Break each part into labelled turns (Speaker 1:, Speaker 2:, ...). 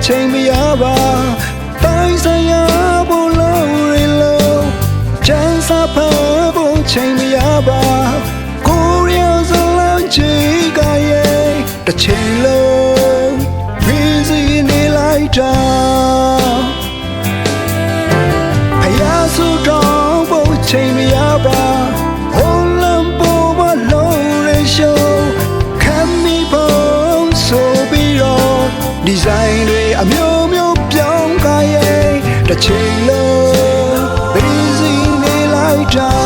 Speaker 1: ချိန်မရပါတိုင်းဆိုင်ရာဘလုံးရီလုံးချမ်းသာဖန်ဖို့ချိန်မရပါကိုရီးယားစလုံးချီကရဲ့တစ်ချိန်လုံးဝီစီနေလိုက်တာဖယားစုတော်ဖို့ချိန်မရပါဟိုလမ်ပေါ်မလုံးရီရှုံးခံမိဖို့ဆိုပြီးတော့ဒီဇိုင်းတွေအမျိုးမျိုးပြောင်းကားရဲ့တစ်ချိန်လုံးဝီစီနေလိုက်တာ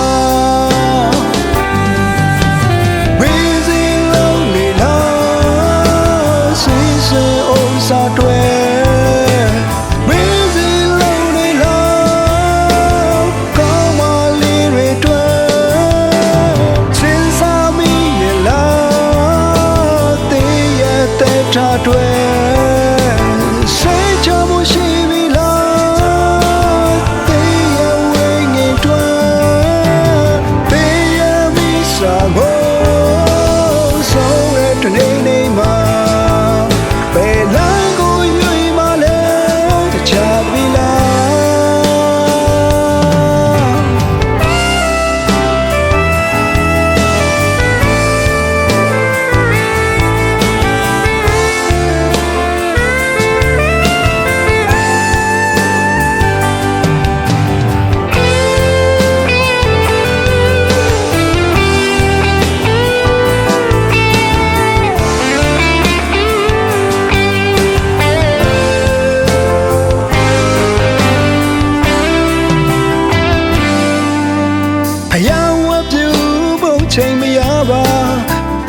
Speaker 1: ချိန်မရပါ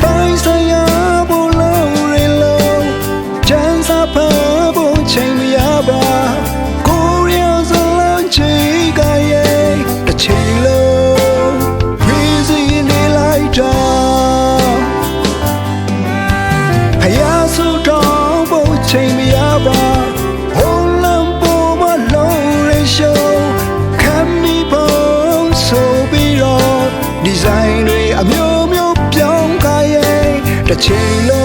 Speaker 1: တိုင်းဆိုင်ရာဘလုံးရီလုံးချမ်းသာဖန်ဖို့ချိန်မရပါကိုရီးယားစလုံးချီကရဲ့တစ်ချိန်လုံးဝီစီနေလိုက်တာဖယားစုတော်ဖို့ချိန်မရပါဟိုလမ်ပေါ်မလုံးရီရှုံးခံမိဖို့ဆိုပြီးတော့ဒီဇိုင်းတွေအမျိုးမျိုးပြောင်းကားရဲ့တစ်ချိန်လုံး